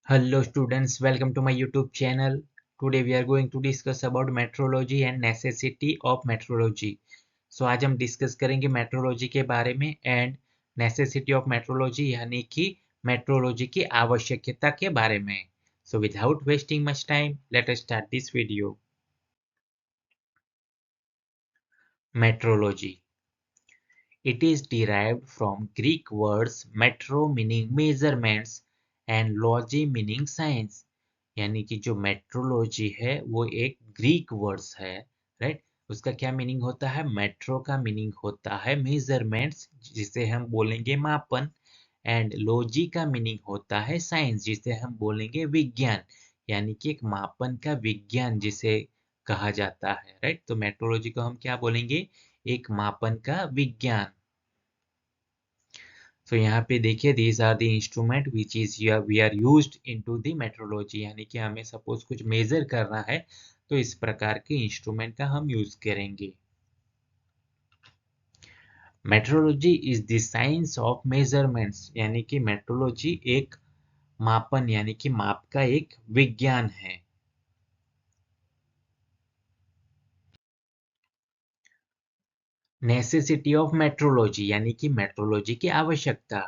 Hello students, welcome to my YouTube channel. Today we are going to discuss about metrology and necessity of metrology. So आज हम discuss करेंगे metrology के बारे में and necessity of metrology यानी कि metrology की आवश्यकता के बारे में. So without wasting much time, let us start this video. Metrology. It is derived from Greek words metro meaning measurements and logy meaning science. यानी कि जो मेट्रोलॉजी है वो एक ग्रीक वर्ड्स है, राइट. उसका क्या मीनिंग होता है? मेट्रो का मीनिंग होता है मेजरमेंट्स, जिसे हम बोलेंगे मापन. एंड लॉजी का मीनिंग होता है साइंस, जिसे हम बोलेंगे विज्ञान. यानी कि एक मापन का विज्ञान जिसे कहा जाता है, राइट. तो मेट्रोलॉजी को हम क्या बोलेंगे? एक मापन का विज्ञान. तो यहाँ पे देखिए, these are the instrument which is we are used into the metrology. यानी कि हमें सपोज कुछ मेजर करना है तो इस प्रकार के इंस्ट्रूमेंट का हम यूज करेंगे. Metrology is the science of measurements. यानी कि मेट्रोलॉजी एक मापन यानी कि माप का एक विज्ञान है. नेसेसिटी ऑफ मेट्रोलॉजी यानी कि मेट्रोलॉजी की आवश्यकता.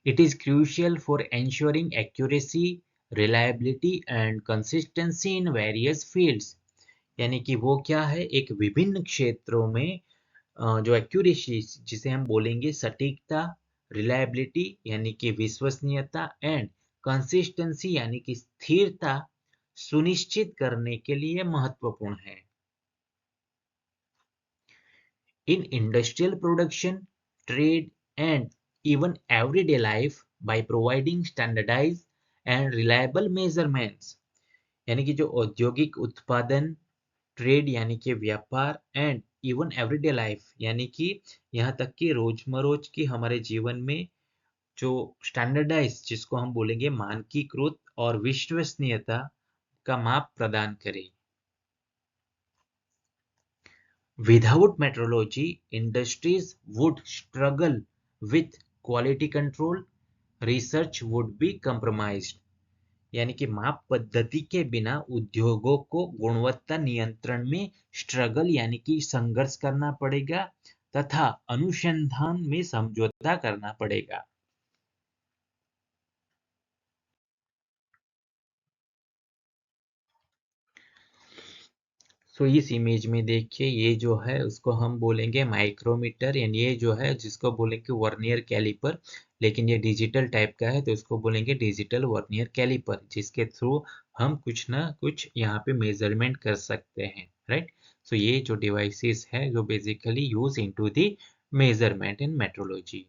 It is crucial for ensuring accuracy, reliability and consistency in various fields. यानी कि वो क्या है? एक विभिन्न क्षेत्रों में जो एक्यूरेसी जिसे हम बोलेंगे सटीकता, रिलायबिलिटी यानी कि विश्वसनीयता एंड कंसिस्टेंसी यानी कि स्थिरता सुनिश्चित करने के लिए महत्वपूर्ण है. In industrial production, trade, and even everyday life by providing standardized and reliable measurements. यानी कि जो औद्योगिक उत्पादन, ट्रेड यानी कि व्यापार एंड इवन एवरीडे लाइफ यानी कि यहाँ तक कि रोजमरोज की हमारे जीवन में जो स्टैंडर्डाइज जिसको हम बोलेंगे मानकीकृत और विश्वसनीयता का माप प्रदान करें. Without metrology, industries would struggle with quality control, research would be compromised. यानी कि माप पद्धति के बिना उद्योगों को गुणवत्ता नियंत्रण में स्ट्रगल यानी कि संघर्ष करना पड़ेगा तथा अनुसंधान में समझौता करना पड़ेगा. सो इस इमेज में देखिए, ये जो है उसको हम बोलेंगे माइक्रोमीटर, यानी ये जो है जिसको बोलेंगे वर्नियर कैलिपर, लेकिन ये डिजिटल टाइप का है तो इसको बोलेंगे डिजिटल वर्नियर कैलिपर, जिसके थ्रू हम कुछ ना कुछ यहाँ पे मेजरमेंट कर सकते हैं, राइट. सो ये जो डिवाइसेस है जो basically use into the measurement in metrology.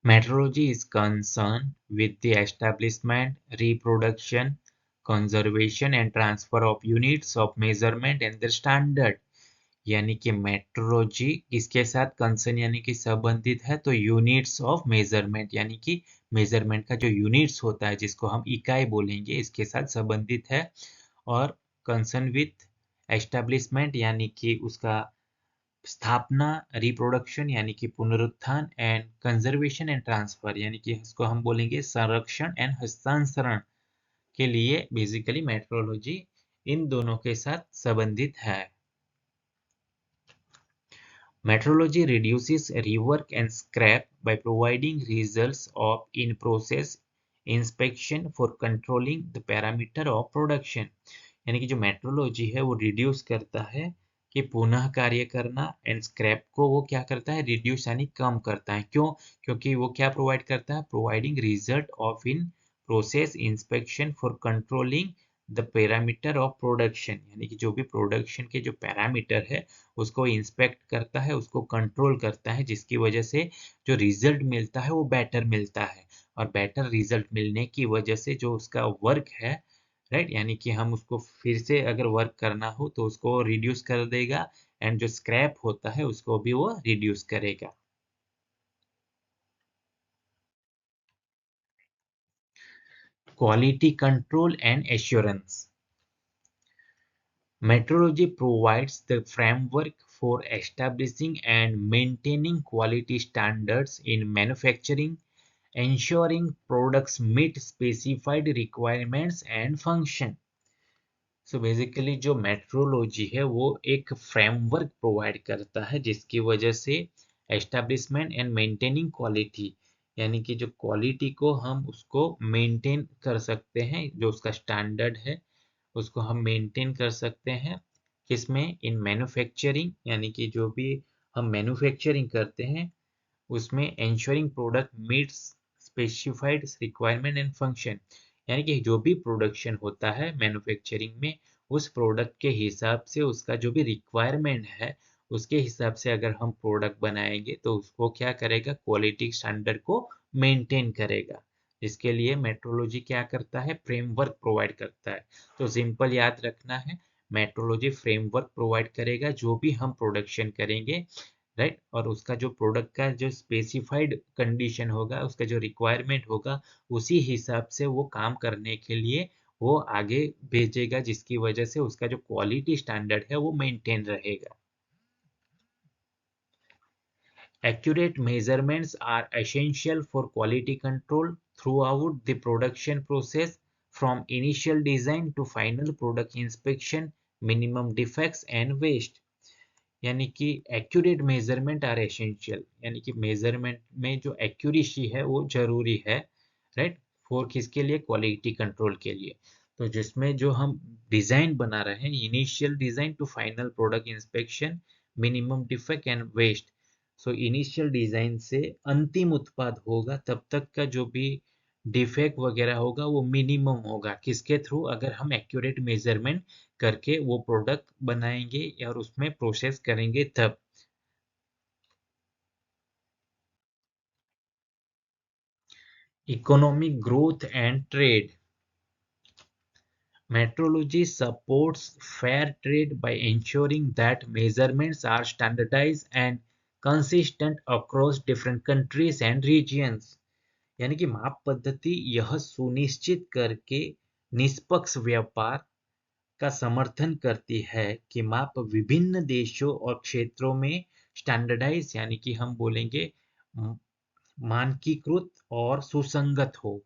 Metrology is concerned with the establishment, reproduction, conservation and transfer of units of measurement and their standard. यानी कि मेट्रोलॉजी इसके साथ कंसर्न यानी कि संबंधित है, तो यूनिट्स ऑफ मेजरमेंट यानी कि मेजरमेंट का जो यूनिट्स होता है जिसको हम इकाई बोलेंगे इसके साथ संबंधित है. और कंसर्न विथ एस्टेब्लिशमेंट यानी कि उसका स्थापना, रिप्रोडक्शन यानी कि पुनरुत्थान एंड कंजर्वेशन एंड ट्रांसफर यानी कि इसको हम बोलेंगे संरक्षण एंड हस्तांतरण के लिए बेसिकली मेट्रोलॉजी इन दोनों के साथ संबंधित है. Metrology reduces rework and scrap by providing results of in-process inspection for controlling the parameter of production. यानी कि जो मेट्रोलॉजी है वो रिड्यूस करता है कि पुनः कार्य करना एंड स्क्रैप को वो क्या करता है? रिड्यूस यानी कम करता है. क्यों? क्योंकि वो क्या प्रोवाइड करता है? Providing result of in process inspection for controlling the parameter of production. यानी कि जो भी प्रोडक्शन के जो पैरामीटर है उसको इंस्पेक्ट करता है, उसको कंट्रोल करता है, जिसकी वजह से जो रिजल्ट मिलता है वो बेटर मिलता है. और बेटर रिजल्ट मिलने की वजह से जो उसका वर्क है, राइट, यानी कि हम उसको फिर से अगर वर्क करना हो तो उसको रिड्यूस कर देगा एंड जो स्क्रैप होता है उसको भी वो रिड्यूस करेगा. Quality control and assurance. Metrology provides the framework for establishing and maintaining quality standards in manufacturing, ensuring products meet specified requirements and function. So basically जो मेट्रोलॉजी है वो एक फ्रेमवर्क प्रोवाइड करता है जिसकी वजह से एस्टेब्लिशमेंट एंड मेंटेनिंग क्वालिटी, यानी कि जो क्वालिटी को हम उसको मेंटेन कर सकते हैं, जो उसका स्टैंडर्ड है उसको हम मेंटेन कर सकते हैं किसमें, इन मैन्युफैक्चरिंग, यानी कि जो भी हम मैन्युफैक्चरिंग करते हैं उसमें ensuring product meets specified requirement and function, यानी कि जो भी प्रोडक्शन होता है मैन्युफैक्चरिंग में उस प्रोडक्ट के हिसाब से उसका जो भी रिक्वायरमेंट है उसके हिसाब से अगर हम प्रोडक्ट बनाएंगे तो उसको क्या करेगा, क्वालिटी स्टैंडर्ड को मेंटेन करेगा। इसके लिए मेट्रोलॉजी क्या करता है, फ्रेमवर्क प्रोवाइड करता है। तो सिंपल याद रखना है, मेट्रोलॉजी फ्रेमवर्क प्रोवाइड करेगा जो भी हम प्रोडक्शन करेंगे, राइट, और उसका जो प्रोडक्ट का जो स्पेसिफाइड कंडीशन होगा, उसका जो रिक्वायरमेंट होगा उसी हिसाब से वो काम करने के लिए वो आगे भेजेगा, जिसकी वजह से उसका जो क्वालिटी स्टैंडर्ड है वो मेंटेन रहेगा। Accurate measurements are essential for quality control throughout the production process, from initial design to final product inspection, minimum defects and waste। यानी कि एक्यूरेट मेजरमेंट आर एसेंशियल, यानी कि मेजरमेंट में जो एक्यूरेसी है वो जरूरी है, राइट, फॉर किसके लिए, क्वालिटी कंट्रोल के लिए। तो जिसमें जो हम डिजाइन बना रहे हैं, initial design to final product inspection, minimum defect and waste. So initial design से अंतिम उत्पाद होगा तब तक का जो भी डिफेक्ट वगैरह होगा वो मिनिमम होगा, किसके थ्रू, अगर हम एक्यूरेट मेजरमेंट करके वो प्रोडक्ट बनाएंगे और उसमें प्रोसेस करेंगे तब। Economic growth and trade. Metrology supports fair trade by ensuring that measurements are standardized and consistent across different countries and regions। यानी कि माप पद्धति यह सुनिश्चित करके निष्पक्ष व्यापार का समर्थन करती है कि माप विभिन्न देशों और क्षेत्रों में स्टैंडर्डाइज, यानी कि हम बोलेंगे मानकीकृत और सुसंगत हो।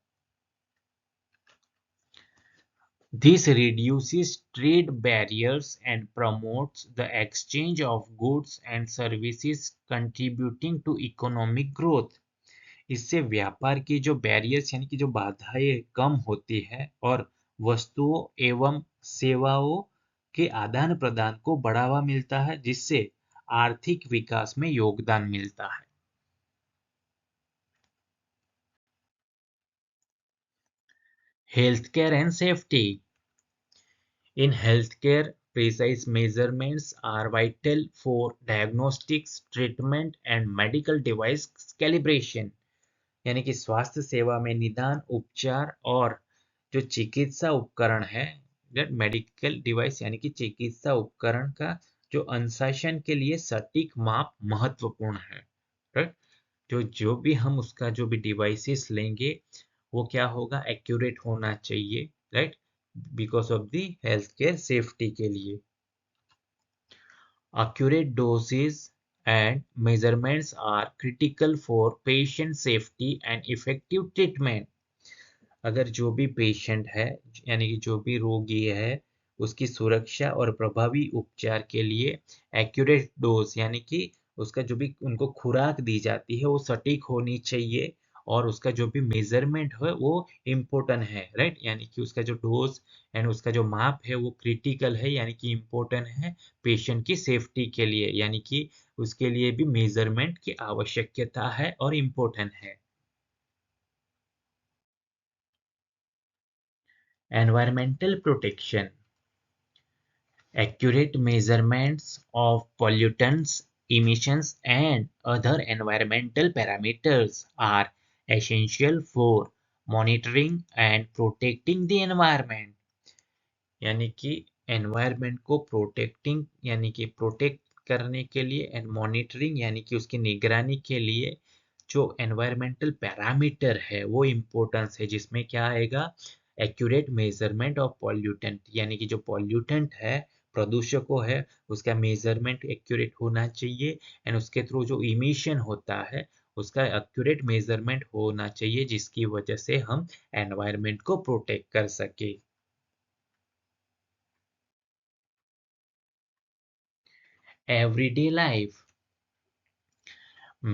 This reduces trade barriers and promotes the exchange of goods and services, contributing to economic growth। इससे व्यापार की जो बैरियर्स यानी कि जो बाधाएं कम होती है और वस्तुओं एवं सेवाओं के आदान प्रदान को बढ़ावा मिलता है, जिससे आर्थिक विकास में योगदान मिलता है। Health care and safety. In healthcare, precise measurements are vital for diagnostics, treatment and medical device calibration। यानी कि स्वास्थ्य सेवा में निदान, उपचार और जो चिकित्सा उपकरण है, मेडिकल डिवाइस यानी कि चिकित्सा उपकरण का जो अनुशासन के लिए सटीक माप महत्वपूर्ण है, राइट। जो जो भी हम उसका जो भी डिवाइसेस लेंगे वो क्या होगा, एक्यूरेट होना चाहिए, right, because of the health care safety के लिए। Accurate doses and measurements are critical for patient safety and effective treatment। अगर जो भी पेशेंट है यानी कि जो भी रोगी है उसकी सुरक्षा और प्रभावी उपचार के लिए एक्यूरेट डोज यानी कि उसका जो भी उनको खुराक दी जाती है वो सटीक होनी चाहिए, और उसका जो भी मेजरमेंट है वो इम्पोर्टेंट है, राइट, यानी कि उसका जो डोज एंड उसका जो माप है वो क्रिटिकल है, यानी कि इम्पोर्टेंट है पेशेंट की सेफ्टी के लिए, यानी कि उसके लिए भी मेजरमेंट की आवश्यकता है और इम्पोर्टेंट है। Environmental protection. Accurate measurements of pollutants, emissions, and other environmental parameters are essential for monitoring and protecting the environment। यानी कि एनवायरनमेंट को प्रोटेक्टिंग यानी कि प्रोटेक्ट करने के लिए एंड मॉनिटरिंग यानी कि उसकी निगरानी के लिए जो एनवायरमेंटल पैरामीटर है वो इम्पोर्टेंस है, जिसमें क्या आएगा, एक्यूरेट मेजरमेंट ऑफ पॉल्यूटेंट, यानी कि जो पॉल्यूटेंट है प्रदूषकों है उसका मेजरमेंट एक्यूरेट होना चाहिए एंड उसके थ्रू जो इमिशन होता है उसका एक्यूरेट मेजरमेंट होना चाहिए जिसकी वजह से हम एनवायरनमेंट को प्रोटेक्ट कर सके। Everyday life.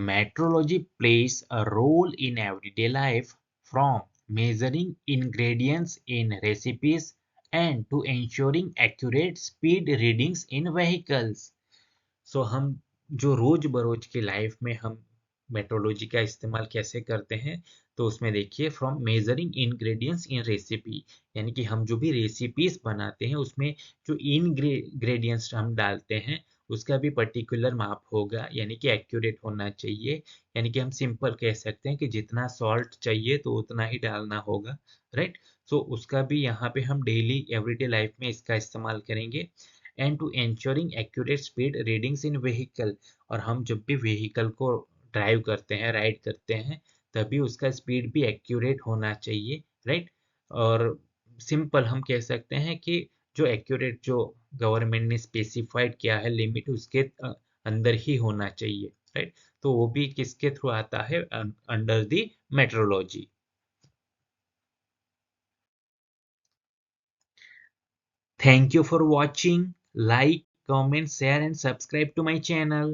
Metrology plays a role in everyday life, from measuring ingredients in recipes and to ensuring accurate speed readings in vehicles. हम जो रोज बरोज की लाइफ में हम मेट्रोलॉजी का इस्तेमाल कैसे करते हैं, तो उसमें देखिए from measuring ingredients in recipe, यानी कि हम जो भी रेसिपीज बनाते हैं उसमें जो इंग्रेडिएंट्स हम डालते हैं उसका भी पर्टिकुलर माप होगा, यानी कि एक्यूरेट होना चाहिए। यानी कि हम सिंपल कह सकते हैं कि जितना सॉल्ट चाहिए तो उतना ही डालना होगा, राइट। सो उसका भी यहाँ पे हम डेली एवरीडे लाइफ में इसका इस्तेमाल करेंगे। And to ensuring accurate speed readings in vehicle, और हम जब भी व्हीकल को ड्राइव करते हैं, राइड करते हैं, तभी उसका स्पीड भी एक्यूरेट होना चाहिए, राइट। और सिंपल हम कह सकते हैं कि जो एक्यूरेट जो गवर्नमेंट ने स्पेसिफाइड किया है लिमिट उसके अंदर ही होना चाहिए, राइट। तो वो भी किसके थ्रू आता है, under the metrology. Thank you for watching. Like, comment, share and subscribe to my channel.